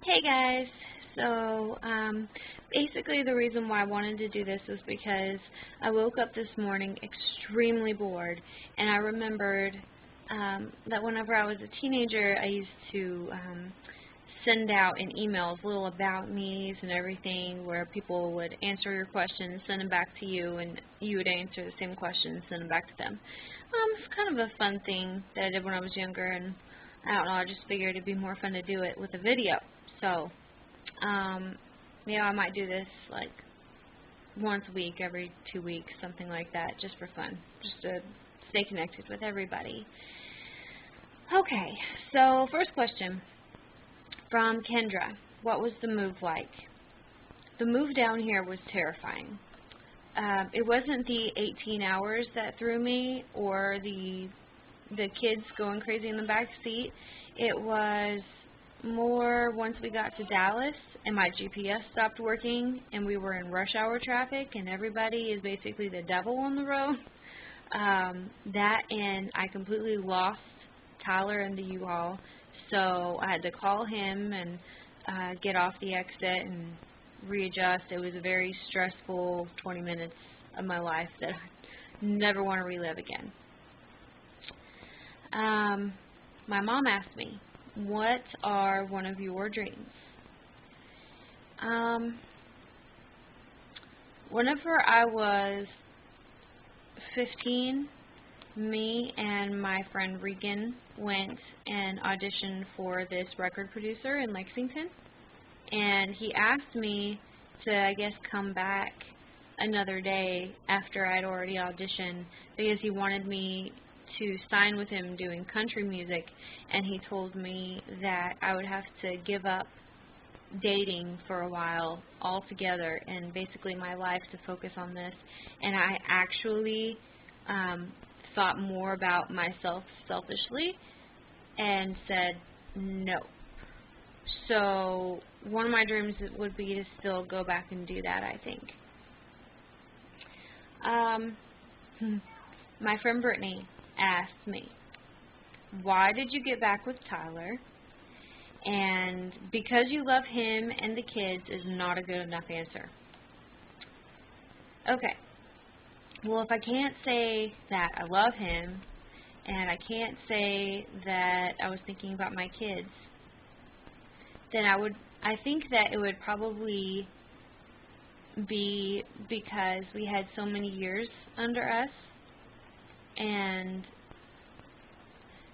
Hey guys. So, basically the reason why I wanted to do this was because I woke up this morning extremely bored, and I remembered that whenever I was a teenager, I used to send out in emails little about me's and everything where people would answer your questions, send them back to you, and you would answer the same questions, send them back to them. It's kind of a fun thing that I did when I was younger, and I don't know, I just figured it'd be more fun to do it with a video. So, I might do this like once a week, every 2 weeks, something like that, just for fun, just to stay connected with everybody. Okay, so first question from Kendra. What was the move like? The move down here was terrifying. It wasn't the 18 hours that threw me or the kids going crazy in the back seat. It was more once we got to Dallas and my GPS stopped working and we were in rush hour traffic and everybody is basically the devil on the road. That and I completely lost Tyler in the U-Haul, so I had to call him and get off the exit and readjust. It was a very stressful 20 minutes of my life that I never want to relive again. My mom asked me, what are one of your dreams? Whenever I was 15, me and my friend Regan went and auditioned for this record producer in Lexington, and he asked me to, I guess, come back another day after I'd already auditioned because he wanted me to sign with him doing country music, and he told me that I would have to give up dating for a while altogether and basically my life to focus on this. And I actually thought more about myself selfishly and said no. So one of my dreams would be to still go back and do that, I think. My friend Brittany asked me, why did you get back with Tyler? And because you love him and the kids is not a good enough answer. Okay. Well, if I can't say that I love him and I can't say that I was thinking about my kids, then I think that it would probably be because we had so many years under us and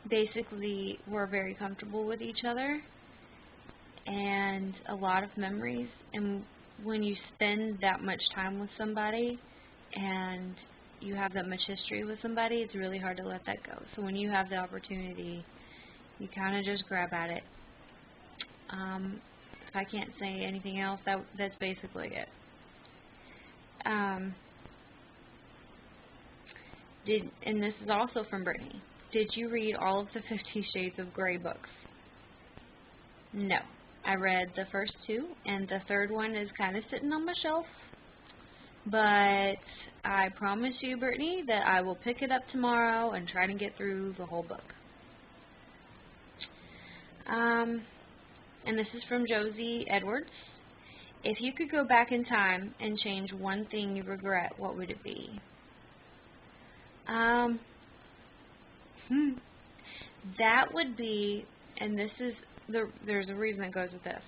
basically we're very comfortable with each other and a lot of memories, and when you spend that much time with somebody and you have that much history with somebody, it's really hard to let that go. So when you have the opportunity, you kind of just grab at it. If I can't say anything else, that's basically it. And this is also from Brittany. Did you read all of the 50 Shades of Grey books? No. I read the first two, and the third one is kind of sitting on my shelf. But I promise you, Brittany, that I will pick it up tomorrow and try to get through the whole book. And this is from Josie Edwards. If you could go back in time and change one thing you regret, what would it be? That would be, and this is there's a reason that goes with this.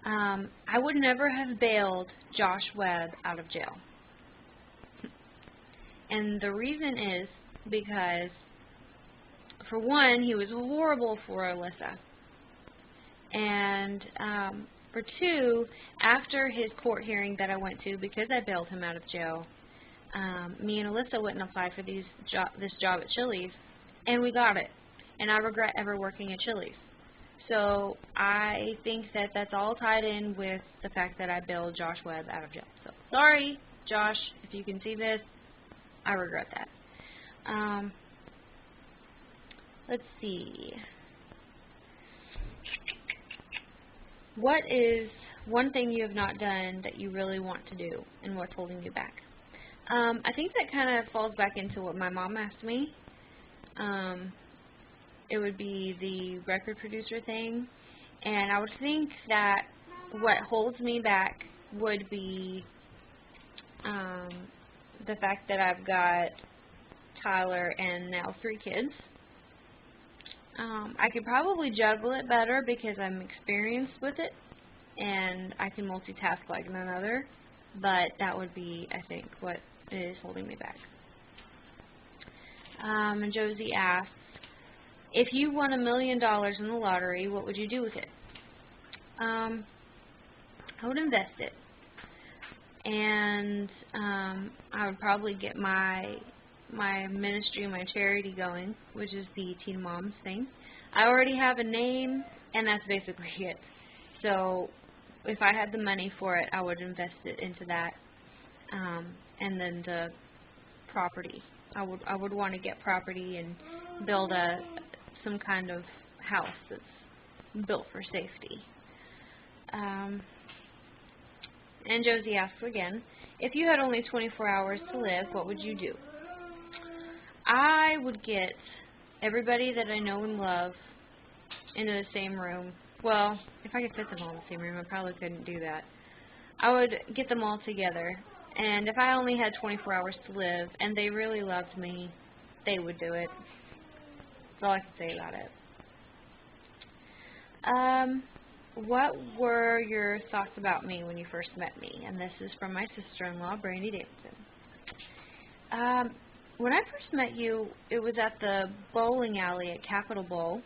I would never have bailed Josh Webb out of jail. And the reason is because, for one, he was horrible for Alyssa. And for two, after his court hearing that I went to, because I bailed him out of jail, me and Alyssa went and applied for this job at Chili's, and we got it. And I regret ever working at Chili's. So I think that that's all tied in with the fact that I bailed Josh Webb out of jail. So sorry, Josh, if you can see this, I regret that. Let's see. What is one thing you have not done that you really want to do, and what's holding you back? I think that kind of falls back into what my mom asked me. It would be the record producer thing, And I would think that what holds me back would be the fact that I've got Tyler and now 3 kids. I could probably juggle it better because I'm experienced with it and I can multitask like none other, but that would be, I think, what is holding me back. And Josie asks, if you won $1 million in the lottery, what would you do with it? I would invest it. And I would probably get my ministry, my charity going, which is the Teen Moms thing. I already have a name, and that's basically it. So if I had the money for it, I would invest it into that. And then the property. I would want to get property and build some kind of house that's built for safety. And Josie asks again, if you had only 24 hours to live, what would you do? I would get everybody that I know and love into the same room. Well, if I could fit them all in the same room, I probably couldn't do that. I would get them all together. And if I only had 24 hours to live and they really loved me, they would do it. That's all I can say about it. What were your thoughts about me when you first met me? And this is from my sister-in-law, Brandy Davidson. When I first met you, it was at the bowling alley at Capitol Bowl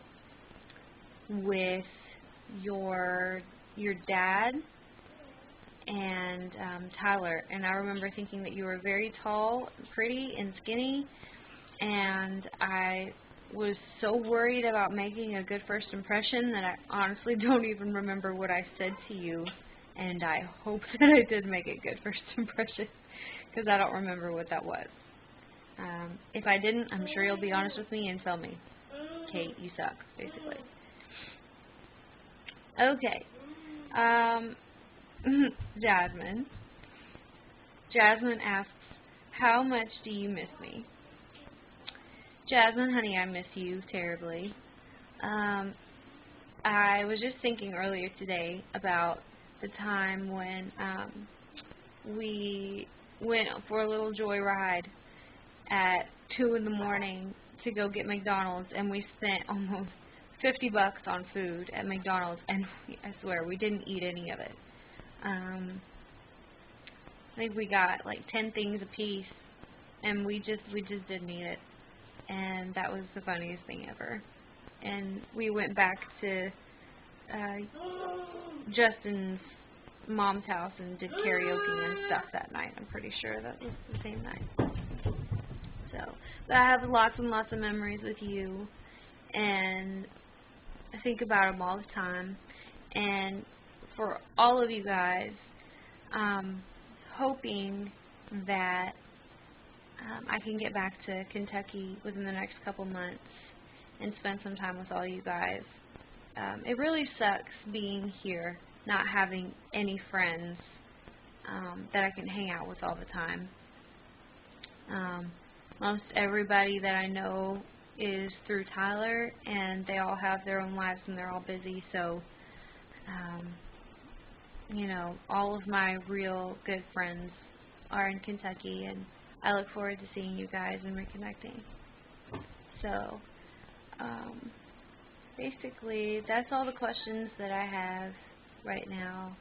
with your dad and Tyler. And I remember thinking that you were very tall, pretty, and skinny. And I was so worried about making a good first impression that I honestly don't even remember what I said to you, and I hope that I did make a good first impression, because I don't remember what that was. If I didn't, I'm sure you'll be honest with me and tell me, Kate, you suck, basically. Okay. Jasmine asks, how much do you miss me? Jasmine, honey, I miss you terribly. I was just thinking earlier today about the time when we went for a little joyride at 2 in the morning to go get McDonald's, and we spent almost $50 on food at McDonald's, and I swear we didn't eat any of it. I think we got like 10 things apiece, and we just didn't eat it. And that was the funniest thing ever. And we went back to Justin's mom's house and did karaoke and stuff that night. I'm pretty sure that was the same night. So, but I have lots and lots of memories with you, and I think about them all the time. And for all of you guys, hoping that I can get back to Kentucky within the next couple months and spend some time with all you guys. It really sucks being here, not having any friends that I can hang out with all the time. Most everybody that I know is through Tyler, and they all have their own lives and they're all busy, so you know, all of my real good friends are in Kentucky, and I look forward to seeing you guys and reconnecting. So, basically, that's all the questions that I have right now.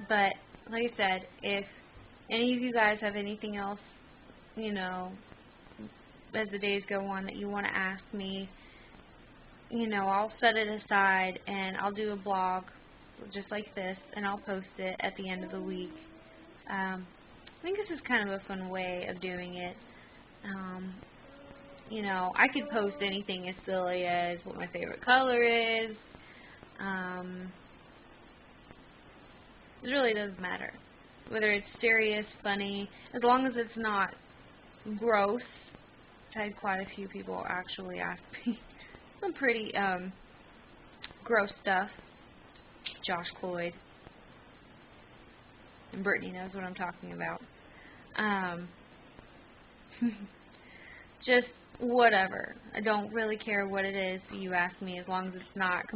But, like I said, if any of you guys have anything else, you know, as the days go on that you want to ask me, you know, I'll set it aside and I'll do a blog just like this, and I'll post it at the end of the week. I think this is kind of a fun way of doing it. You know, I could post anything as silly as what my favorite color is. It really doesn't matter. Whether it's serious, funny, as long as it's not gross. I had quite a few people actually ask me some pretty gross stuff. Josh Cloyd. And Brittany knows what I'm talking about. Just whatever. I don't really care what it is that you ask me, as long as it's not